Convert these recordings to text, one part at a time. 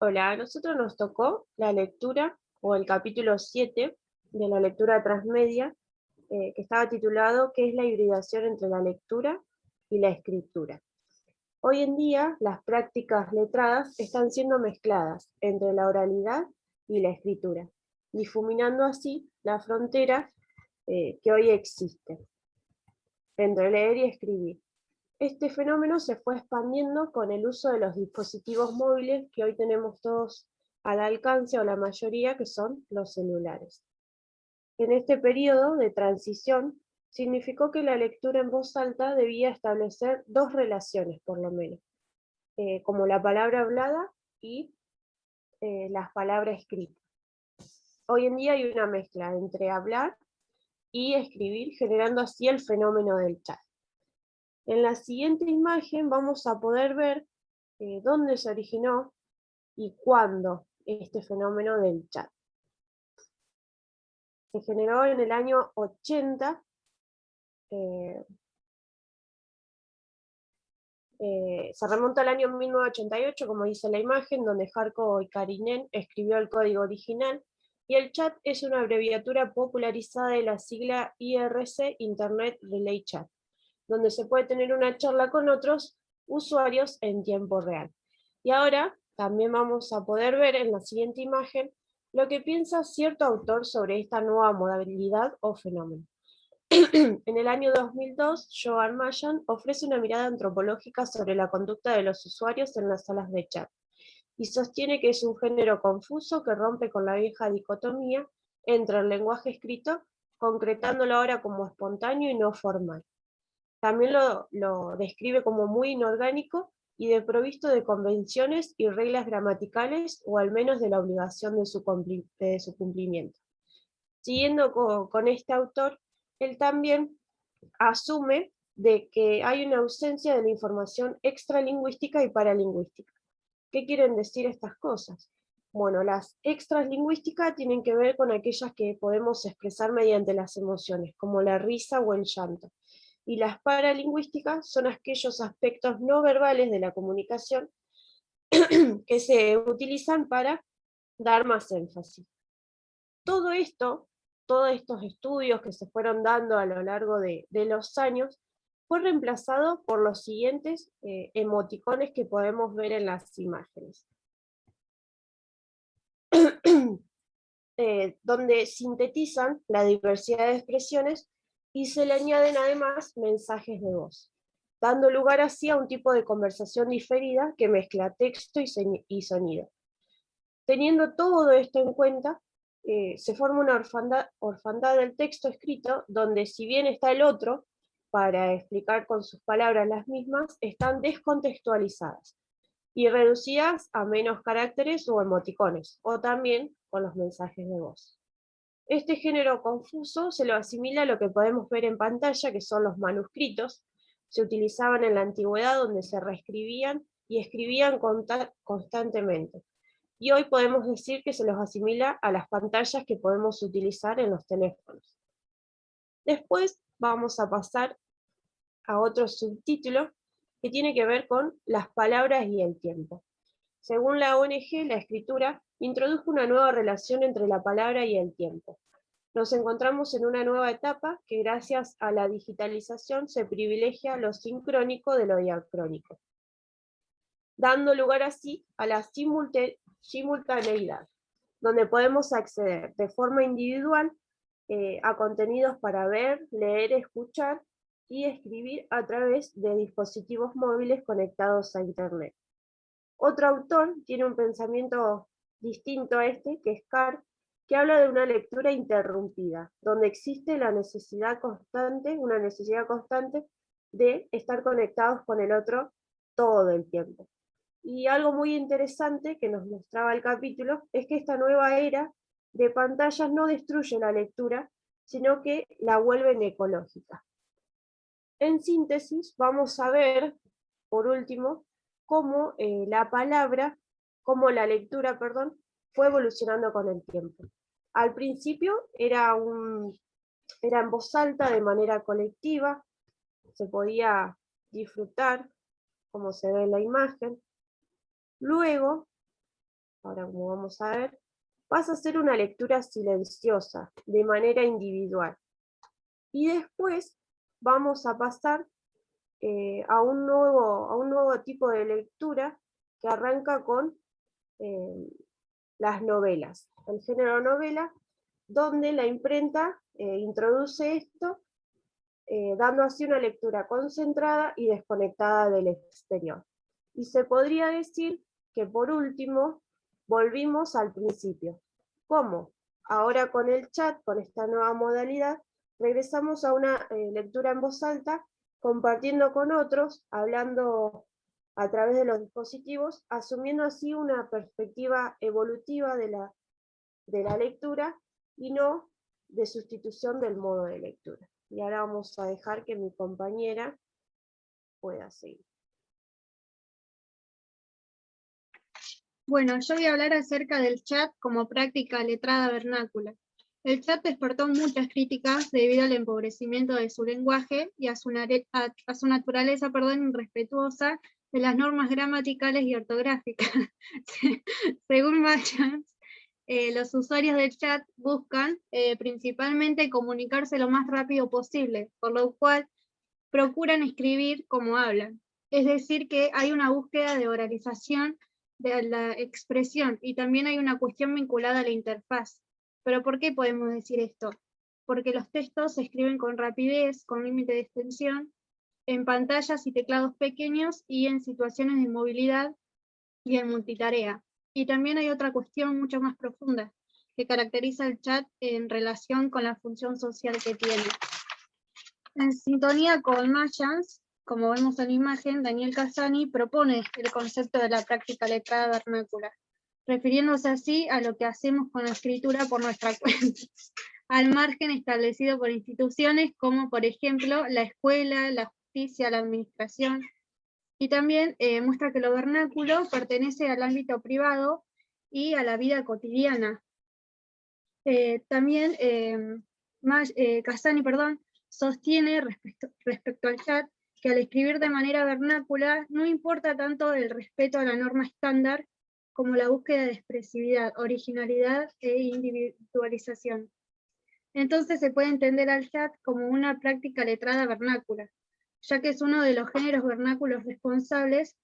Hola, a nosotros nos tocó la lectura, o el capítulo 7 de la lectura transmedia, que estaba titulado ¿Qué es la hibridación entre la lectura y la escritura? Hoy en día, las prácticas letradas están siendo mezcladas entre la oralidad y la escritura, difuminando así la frontera que hoy existe entre leer y escribir. Este fenómeno se fue expandiendo con el uso de los dispositivos móviles que hoy tenemos todos al alcance, o la mayoría, que son los celulares. En este periodo de transición, significó que la lectura en voz alta debía establecer dos relaciones, por lo menos, como la palabra hablada y las palabras escritas. Hoy en día hay una mezcla entre hablar y escribir, generando así el fenómeno del chat. En la siguiente imagen vamos a poder ver dónde se originó y cuándo este fenómeno del chat. Se generó en el año 80, se remonta al año 1988, como dice la imagen, donde Jarkko y Karinen escribió el código original, y el chat es una abreviatura popularizada de la sigla IRC, Internet Relay Chat, donde se puede tener una charla con otros usuarios en tiempo real. Y ahora también vamos a poder ver en la siguiente imagen lo que piensa cierto autor sobre esta nueva modalidad o fenómeno. En el año 2002, Joan Mayan ofrece una mirada antropológica sobre la conducta de los usuarios en las salas de chat, y sostiene que es un género confuso que rompe con la vieja dicotomía entre el lenguaje escrito, concretándolo ahora como espontáneo y no formal. También lo describe como muy inorgánico y desprovisto de convenciones y reglas gramaticales, o al menos de la obligación de su cumplimiento. Siguiendo con este autor, él también asume de que hay una ausencia de la información extralingüística y paralingüística. ¿Qué quieren decir estas cosas? Bueno, las extralingüísticas tienen que ver con aquellas que podemos expresar mediante las emociones, como la risa o el llanto. Y las paralingüísticas son aquellos aspectos no verbales de la comunicación que se utilizan para dar más énfasis. Todo esto, todos estos estudios que se fueron dando a lo largo de los años, fue reemplazado por los siguientes emoticones que podemos ver en las imágenes. Donde sintetizan la diversidad de expresiones y se le añaden además mensajes de voz, dando lugar así a un tipo de conversación diferida que mezcla texto y sonido. Teniendo todo esto en cuenta, se forma una orfandad del texto escrito, donde si bien está el otro, para explicar con sus palabras las mismas, están descontextualizadas y reducidas a menos caracteres o emoticones, o también con los mensajes de voz. Este género confuso se lo asimila a lo que podemos ver en pantalla, que son los manuscritos. Se utilizaban en la antigüedad, donde se reescribían y escribían constantemente. Y hoy podemos decir que se los asimila a las pantallas que podemos utilizar en los teléfonos. Después vamos a pasar a otro subtítulo que tiene que ver con las palabras y el tiempo. Según la ONG, la escritura introdujo una nueva relación entre la palabra y el tiempo. Nos encontramos en una nueva etapa que, gracias a la digitalización, se privilegia lo sincrónico de lo diacrónico, dando lugar así a la simultaneidad, donde podemos acceder de forma individual a contenidos para ver, leer, escuchar y escribir a través de dispositivos móviles conectados a Internet. Otro autor tiene un pensamiento distinto a este, que es Carr, que habla de una lectura interrumpida, donde existe una necesidad constante de estar conectados con el otro todo el tiempo. Y algo muy interesante que nos mostraba el capítulo es que esta nueva era de pantallas no destruye la lectura, sino que la vuelven ecológica. En síntesis, vamos a ver, por último, cómo la lectura, fue evolucionando con el tiempo. Al principio era en voz alta, de manera colectiva, se podía disfrutar, como se ve en la imagen. Luego ahora como vamos a ver, pasa a ser una lectura silenciosa, de manera individual. Y después vamos a pasar a un nuevo tipo de lectura que arranca con las novelas, el género novela, donde la imprenta introduce esto, dando así una lectura concentrada y desconectada del exterior. Y se podría decir que por último volvimos al principio. ¿Cómo? Ahora con el chat, con esta nueva modalidad, regresamos a una lectura en voz alta, compartiendo con otros, hablando a través de los dispositivos, asumiendo así una perspectiva evolutiva de la lectura y no de sustitución del modo de lectura. Y ahora vamos a dejar que mi compañera pueda seguir. Bueno, yo voy a hablar acerca del chat como práctica letrada vernácula. El chat despertó muchas críticas debido al empobrecimiento de su lenguaje y a su naturaleza irrespetuosa de las normas gramaticales y ortográficas. Según Mayans, los usuarios del chat buscan principalmente comunicarse lo más rápido posible, por lo cual procuran escribir como hablan. Es decir, que hay una búsqueda de oralización de la expresión y también hay una cuestión vinculada a la interfaz. ¿Pero por qué podemos decir esto? Porque los textos se escriben con rapidez, con límite de extensión, en pantallas y teclados pequeños y en situaciones de movilidad y en multitarea. Y también hay otra cuestión mucho más profunda que caracteriza el chat en relación con la función social que tiene. En sintonía con Mayans, como vemos en la imagen, Daniel Cassani propone el concepto de la práctica letrada vernácula, refiriéndose así a lo que hacemos con la escritura por nuestra cuenta, al margen establecido por instituciones como, por ejemplo, la escuela, la justicia, la administración, y también muestra que lo vernáculo pertenece al ámbito privado y a la vida cotidiana. También Cassani, sostiene respecto al chat que al escribir de manera vernácula no importa tanto el respeto a la norma estándar como la búsqueda de expresividad, originalidad e individualización. Entonces se puede entender al chat como una práctica letrada vernácula, ya que es uno de los géneros vernáculos responsables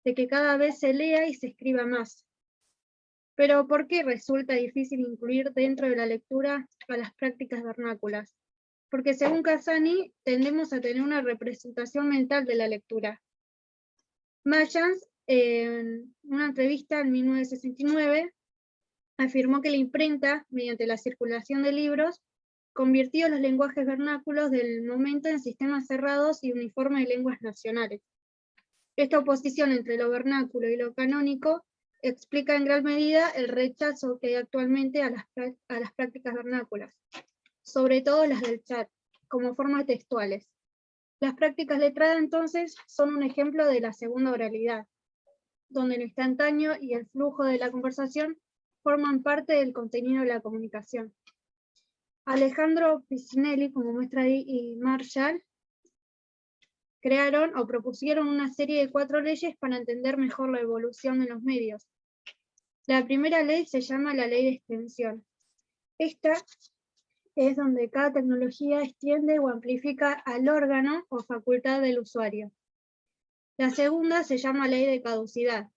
de que cada vez se lea y se escriba más. Pero ¿por qué resulta difícil incluir dentro de la lectura a las prácticas vernáculas? Porque según Cassani, tendemos a tener una representación mental de la lectura. Mayans, en una entrevista en 1969, afirmó que la imprenta, mediante la circulación de libros, convirtió los lenguajes vernáculos del momento en sistemas cerrados y uniformes de lenguas nacionales. Esta oposición entre lo vernáculo y lo canónico explica en gran medida el rechazo que hay actualmente a las prácticas vernáculas, sobre todo las del chat, como formas textuales. Las prácticas letradas, entonces, son un ejemplo de la segunda oralidad, donde el instantáneo y el flujo de la conversación forman parte del contenido de la comunicación. Alejandro Piccinelli, como muestra ahí, y Marshall, crearon o propusieron una serie de 4 leyes para entender mejor la evolución de los medios. La primera ley se llama la ley de extensión. Esta es donde cada tecnología extiende o amplifica al órgano o facultad del usuario. La segunda se llama ley de caducidad,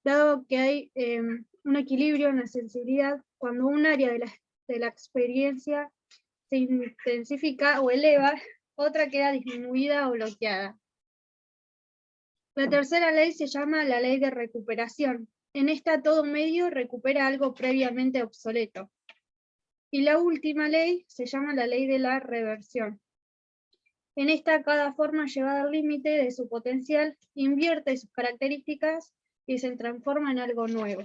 dado que hay un equilibrio en la sensibilidad cuando un área de la experiencia se intensifica o eleva, otra queda disminuida o bloqueada. La tercera ley se llama la ley de recuperación. En esta todo medio recupera algo previamente obsoleto. Y la última ley se llama la ley de la reversión. En esta cada forma llevada al límite de su potencial invierte sus características y se transforma en algo nuevo.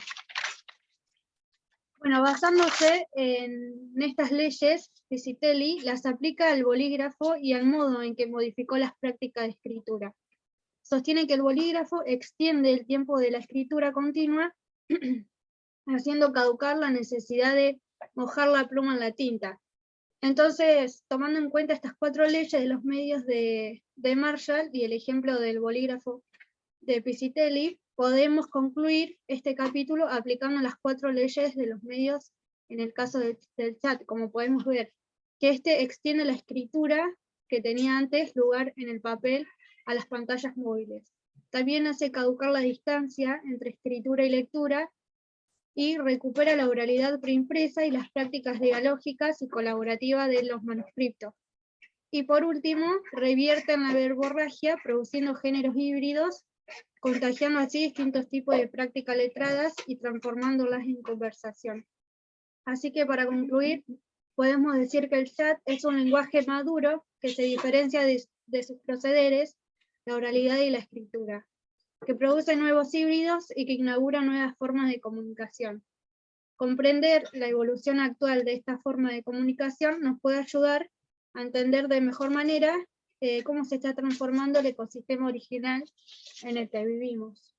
Bueno, basándose en estas leyes, Piccinelli las aplica al bolígrafo y al modo en que modificó las prácticas de escritura. Sostiene que el bolígrafo extiende el tiempo de la escritura continua, haciendo caducar la necesidad de mojar la pluma en la tinta. Entonces, tomando en cuenta estas 4 leyes de los medios de Marshall y el ejemplo del bolígrafo de Piccinelli, podemos concluir este capítulo aplicando las 4 leyes de los medios en el caso del chat, como podemos ver, que este extiende la escritura que tenía antes lugar en el papel a las pantallas móviles. También hace caducar la distancia entre escritura y lectura y recupera la oralidad preimpresa y las prácticas dialógicas y colaborativas de los manuscritos. Y por último, revierte en la verborragia, produciendo géneros híbridos, contagiando así distintos tipos de prácticas letradas y transformándolas en conversación. Así que para concluir, podemos decir que el chat es un lenguaje maduro que se diferencia de sus procederes, la oralidad y la escritura, que produce nuevos híbridos y que inaugura nuevas formas de comunicación. Comprender la evolución actual de esta forma de comunicación nos puede ayudar a entender de mejor manera cómo se está transformando el ecosistema original en el que vivimos.